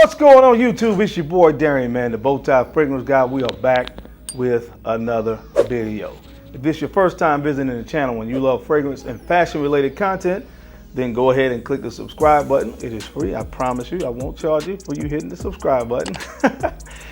What's going on YouTube? It's your boy Darian, man, the Bowtie Fragrance Guy. We are back with another video. If this is your first time visiting the channel and you love fragrance and fashion related content, then go ahead and click the subscribe button. It is free, I promise you. I won't charge you for you hitting the subscribe button.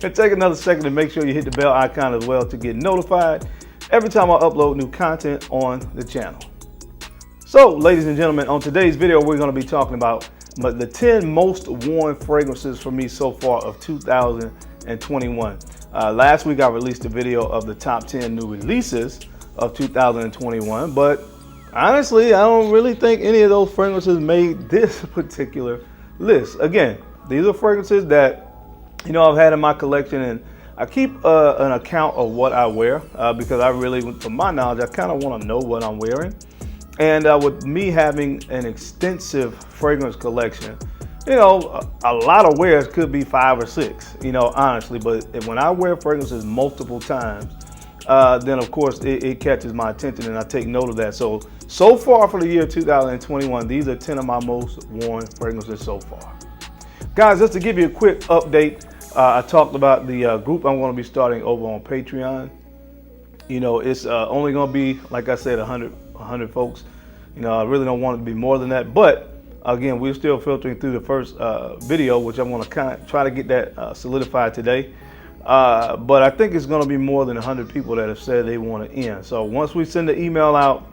And take another second to make sure you hit the bell icon as well to get notified every time I upload new content on the channel. So, ladies and gentlemen, on today's video, we're going to be talking about the 10 most worn fragrances for me so far of 2021. Last week I released a video of the top 10 new releases of 2021, but honestly, I don't really think any of those fragrances made this particular list. Again, these are fragrances that, you know, I've had in my collection, and I keep an account of what I wear because I really, from my knowledge, I kind of want to know what I'm wearing. And with me having an extensive fragrance collection, you know, a lot of wears could be 5 or 6, you know, honestly. But when I wear fragrances multiple times, then of course it catches my attention and I take note of that. So far for the year 2021, these are 10 of my most worn fragrances so far. Guys, just to give you a quick update, I talked about the group I'm going to be starting over on Patreon. You know, it's only going to be, like I said, 100 folks. You know, I really don't want it to be more than that, but again, we're still filtering through the first video, which I want to kind of try to get that solidified today. But I think it's going to be more than 100 people that have said they want to end. So once we send the email out,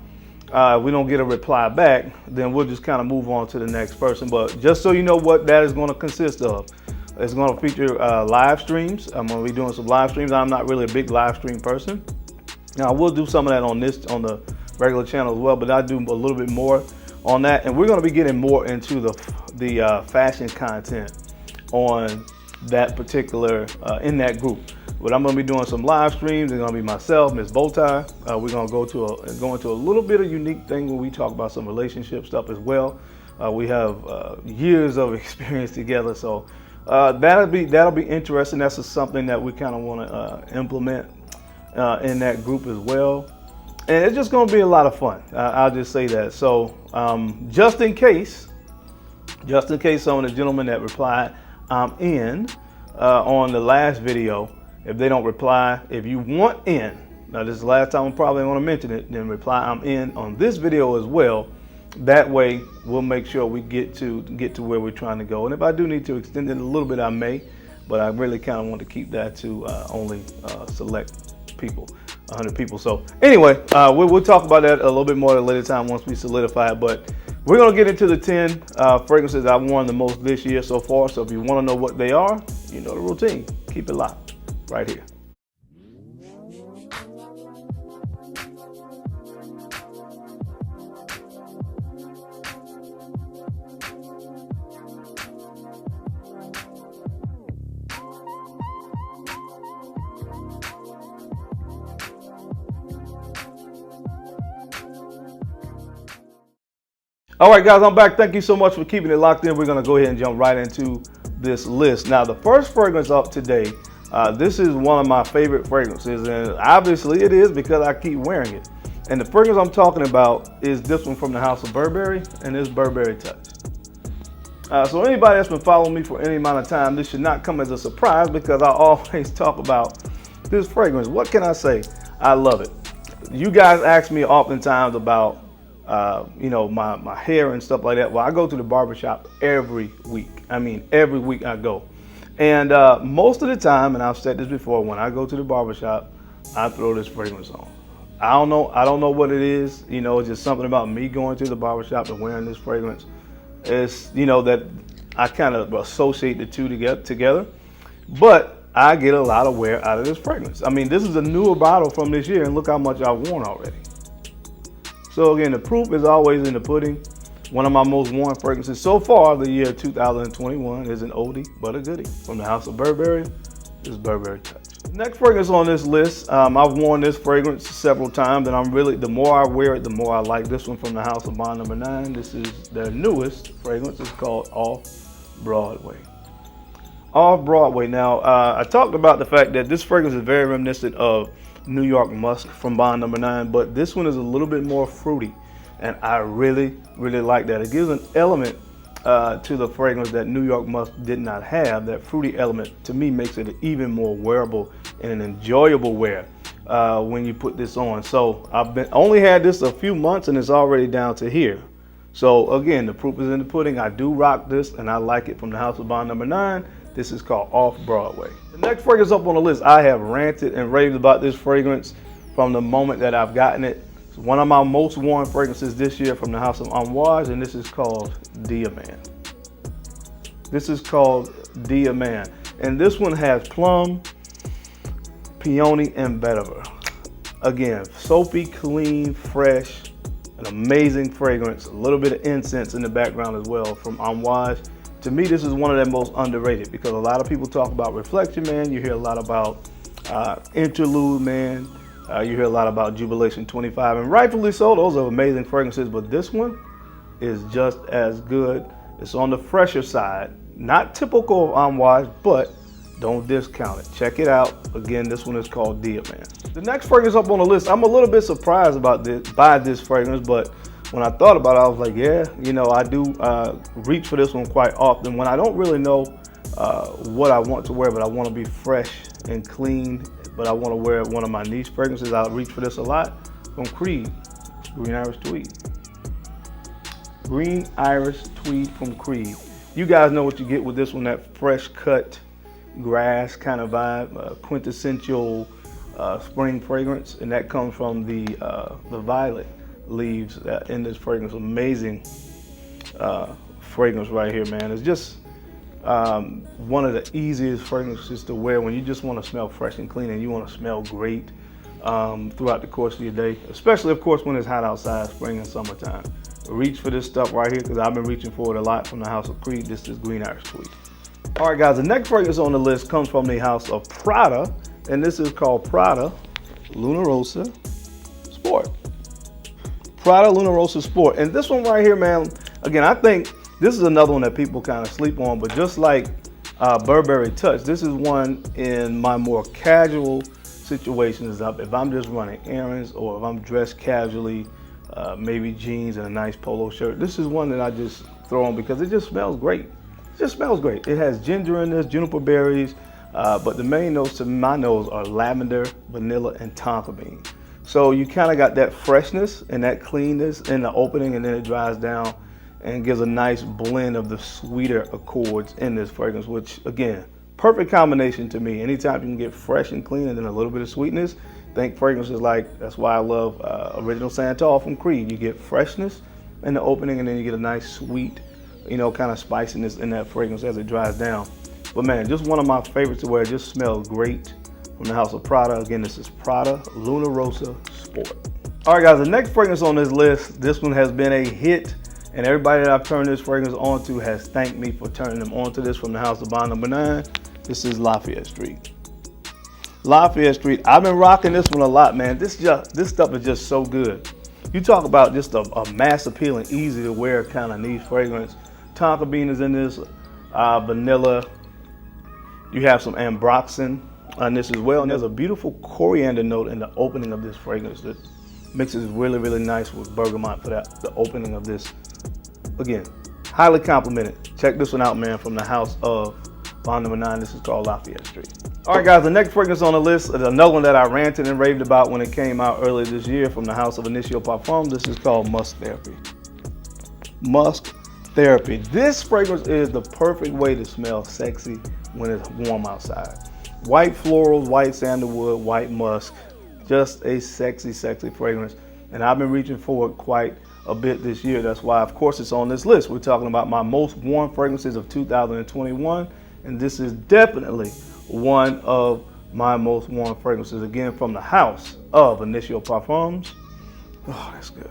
we don't get a reply back, then we'll just kind of move on to the next person. But just so you know what that is going to consist of, it's going to feature live streams. I'm going to be doing some live streams. I'm not really a big live stream person. Now, we'll do some of that on the regular channel as well, but I do a little bit more on that, and we're going to be getting more into the fashion content on that particular in that group. But I'm going to be doing some live streams. It's going to be myself, Miss Bowtie. We're going to go into a little bit of unique thing when we talk about some relationship stuff as well. We have years of experience together, so that'll be interesting. That's just something that we kind of want to implement in that group as well. And it's just going to be a lot of fun. I'll just say that. So just in case some of the gentlemen that replied I'm in on the last video, if they don't reply, if you want in, now this is the last time I probably want to mention it, then reply I'm in on this video as well. That way we'll make sure we get to where we're trying to go. And if I do need to extend it a little bit, I may, but I really kind of want to keep that to only select people. 100 people. So anyway, we'll talk about that a little bit more at a later time once we solidify it. But we're going to get into the 10 fragrances I've worn the most this year so far. So if you want to know what they are, you know the routine. Keep it locked right here. All right, guys, I'm back. Thank you so much for keeping it locked in. We're going to go ahead and jump right into this list. Now, the first fragrance up today, this is one of my favorite fragrances, and obviously it is because I keep wearing it. And the fragrance I'm talking about is this one from the House of Burberry, and it's Burberry Touch. So anybody that's been following me for any amount of time, this should not come as a surprise because I always talk about this fragrance. What can I say? I love it. You guys ask me oftentimes about you know, my hair and stuff like that. Well, I go to the barbershop every week. I mean, every week I go. And most of the time, and I've said this before, when I go to the barbershop, I throw this fragrance on. I don't know what it is. You know, it's just something about me going to the barbershop and wearing this fragrance. It's, you know, that I kind of associate the two together. But I get a lot of wear out of this fragrance. I mean, this is a newer bottle from this year, and look how much I've worn already. So again, the proof is always in the pudding. One of my most worn fragrances so far, the year 2021, is an oldie but a goodie from the House of Burberry. This is Burberry Touch. Next fragrance on this list, I've worn this fragrance several times, and the more I wear it, the more I like this one from the House of Bond Number 9. This is their newest fragrance. It's called Off Broadway. Off Broadway. Now, I talked about the fact that this fragrance is very reminiscent of New York Musk from Bond Number 9, but this one is a little bit more fruity, and I really like that. It gives an element to the fragrance that New York Musk did not have. That fruity element to me makes it even more wearable and an enjoyable wear when you put this on. So I've only had this a few months and it's already down to here. So again, the proof is in the pudding. I do rock this and I like it from the House of Bond number 9. This is called Off Broadway. The next fragrance up on the list, I have ranted and raved about this fragrance from the moment that I've gotten it. It's one of my most worn fragrances this year from the House of Amouage, and this is called Diamant. This is called Diamant. And this one has plum, peony, and vetiver. Again, soapy, clean, fresh, an amazing fragrance. A little bit of incense in the background as well from Amouage. To me, this is one of their most underrated because a lot of people talk about Reflection Man. You hear a lot about Interlude Man. You hear a lot about Jubilation 25, and rightfully so. Those are amazing fragrances, but this one is just as good. It's on the fresher side. Not typical of Amouage, but don't discount it. Check it out. Again, this one is called Diamant. The next fragrance up on the list, I'm a little bit surprised about by this fragrance, but when I thought about it, I was like, yeah, you know, I do reach for this one quite often when I don't really know what I want to wear, but I want to be fresh and clean, but I want to wear one of my niche fragrances. I reach for this a lot from Creed, Green Iris Tweed. Green Iris Tweed from Creed. You guys know what you get with this one, that fresh cut grass kind of vibe, quintessential spring fragrance, and that comes from the violet leaves in this fragrance. Amazing fragrance right here, man. It's just one of the easiest fragrances to wear when you just want to smell fresh and clean and you want to smell great throughout the course of your day, especially of course when it's hot outside, spring and summertime. Reach for this stuff right here because I've been reaching for it a lot from the House of Creed. This is Green Iris Tweed. All right, guys, the next fragrance on the list comes from the House of Prada, and this is called Prada Luna Rossa Sport. Prada Luna Rossa Sport. And this one right here, man, again, I think this is another one that people kind of sleep on, but just like Burberry Touch, this is one in my more casual situations. If I'm just running errands or if I'm dressed casually, maybe jeans and a nice polo shirt, this is one that I just throw on because it just smells great. It just smells great. It has ginger in this, juniper berries, but the main notes to my nose are lavender, vanilla, and tonka bean. So you kind of got that freshness and that cleanness in the opening, and then it dries down and gives a nice blend of the sweeter accords in this fragrance, which again, perfect combination to me. Anytime you can get fresh and clean and then a little bit of sweetness, think fragrances like, that's why I love Original Santal from Creed. You get freshness in the opening and then you get a nice sweet, you know, kind of spiciness in that fragrance as it dries down. But man, just one of my favorites to wear. It just smells great from the House of Prada. Again, this is Prada Luna Rossa Sport. All right, guys, the next fragrance on this list, this one has been a hit, and everybody that I've turned this fragrance onto has thanked me for turning them onto this from the House of Bond number 9. This is Lafayette Street. Lafayette Street. I've been rocking this one a lot, man. This stuff is just so good. You talk about just a mass appealing, easy to wear kind of niche fragrance. Tonka bean is in this, vanilla. You have some ambroxan on this as well, and there's a beautiful coriander note in the opening of this fragrance that mixes really, really nice with bergamot for the opening of this. Again, highly complimented. Check this one out, man, from the House of Bond number 9. This is called Lafayette Street. All right, guys, the next fragrance on the list is another one that I ranted and raved about when it came out earlier this year from the House of Initio Parfum. This is called Musk Therapy. Musk Therapy. This fragrance is the perfect way to smell sexy when it's warm outside. White florals, white sandalwood, white musk. Just a sexy, sexy fragrance. And I've been reaching for it quite a bit this year. That's why, of course, it's on this list. We're talking about my most worn fragrances of 2021. And this is definitely one of my most worn fragrances. Again, from the House of Initio Parfums. Oh, that's good.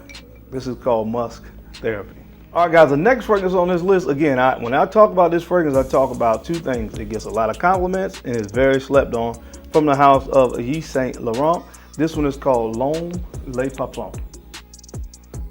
This is called Musk Therapy. All right, guys, the next fragrance on this list, again, when I talk about this fragrance, I talk about two things. It gets a lot of compliments and it's very slept on. From the House of Yves Saint Laurent, this one is called L'Homme Le Parfum.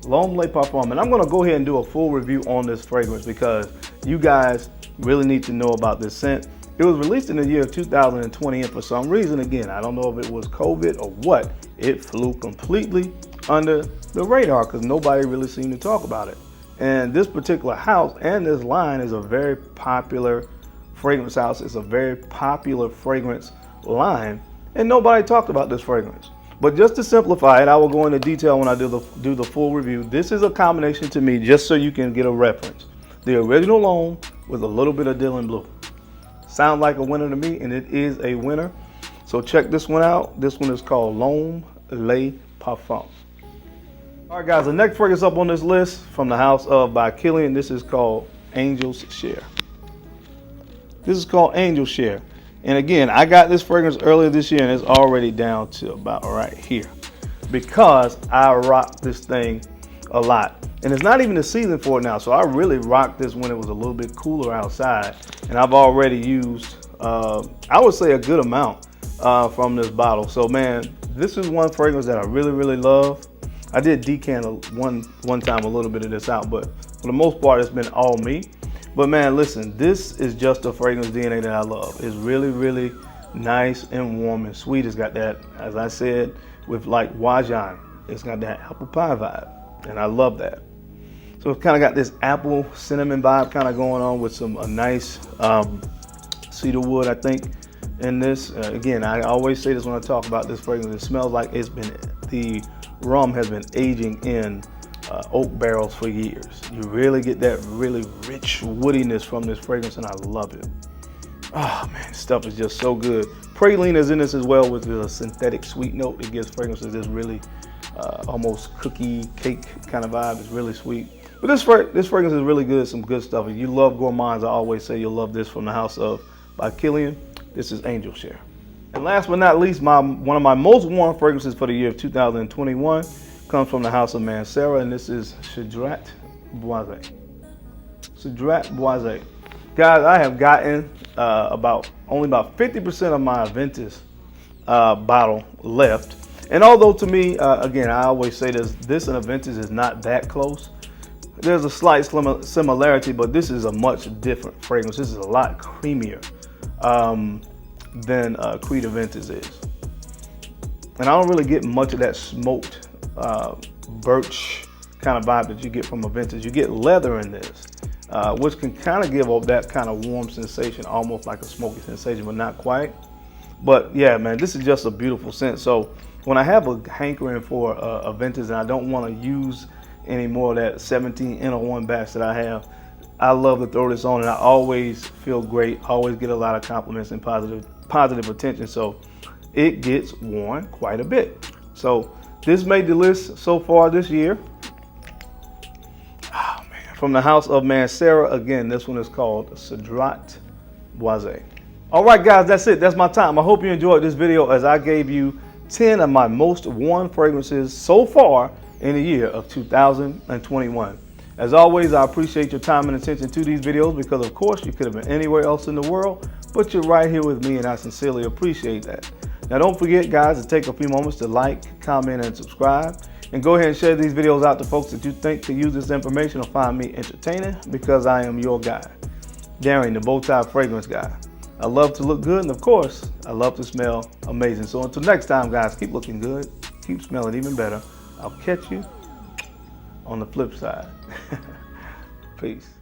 L'Homme Le Parfum. And I'm going to go ahead and do a full review on this fragrance because you guys really need to know about this scent. It was released in the year of 2020, and for some reason, again, I don't know if it was COVID or what, it flew completely under the radar because nobody really seemed to talk about it. And this particular house and this line is a very popular fragrance house. It's a very popular fragrance line, and nobody talked about this fragrance. But just to simplify it, I will go into detail when I do the full review. This is a combination to me, just so you can get a reference. The original Homme with a little bit of Dylan Blue. Sounds like a winner to me, and it is a winner. So check this one out. This one is called L'Homme Le Parfum. All right, guys, the next fragrance up on this list from the house of by Kilian. This is called Angel's Share. This is called Angel's Share. And again, I got this fragrance earlier this year, and it's already down to about right here because I rock this thing a lot. And it's not even the season for it now, so I really rocked this when it was a little bit cooler outside. And I've already used, I would say, a good amount from this bottle. So man, this is one fragrance that I really, really love. I did decant one time a little bit of this out, but for the most part, it's been all me. But man, listen, this is just a fragrance DNA that I love. It's really, really nice and warm and sweet. It's got that, as I said, with like Wajan, it's got that apple pie vibe, and I love that. So it's kind of got this apple cinnamon vibe kind of going on with some a nice cedar wood, I think, in this. Again, I always say this when I talk about this fragrance. It smells like the rum has been aging in oak barrels for years. You really get that really rich woodiness from this fragrance, and I love it. Oh man, this stuff is just so good. Praline is in this as well with a synthetic sweet note. It gives fragrances this really almost cookie cake kind of vibe. It's really sweet. But this fragrance is really good. Some good stuff. If you love gourmands, I always say you'll love this from the house of by Kilian. This is Angel Share. And last but not least, one of my most worn fragrances for the year of 2021 comes from the house of Mancera, and this is Cedrat Boisé. Cedrat Boisé. Guys, I have gotten only about 50% of my Aventus bottle left. And although to me, again, I always say this and Aventus is not that close. There's a slight similarity, but this is a much different fragrance. This is a lot creamier than Acqu Di Aventus is. And I don't really get much of that smoked birch kind of vibe that you get from Aventus. You get leather in this, which can kind of give up that kind of warm sensation, almost like a smoky sensation, but not quite. But yeah, man, this is just a beautiful scent. So when I have a hankering for Aventus and I don't want to use any more of that 17N01 batch that I have, I love to throw this on, and I always feel great, always get a lot of compliments and positive attention. So it gets worn quite a bit. So this made the list so far this year. Oh man, from the house of Mancera, again, this one is called Cedrat Boisé. All right, guys, that's it. That's my time. I hope you enjoyed this video as I gave you 10 of my most worn fragrances so far in the year of 2021. As always, I appreciate your time and attention to these videos because, of course, you could have been anywhere else in the world, but you're right here with me, and I sincerely appreciate that. Now, don't forget, guys, to take a few moments to like, comment, and subscribe. And go ahead and share these videos out to folks that you think could use this information or find me entertaining, because I am your guy, Darren, the Bowtie Fragrance Guy. I love to look good, and of course, I love to smell amazing. So until next time, guys, keep looking good, keep smelling even better. I'll catch you on the flip side. Peace.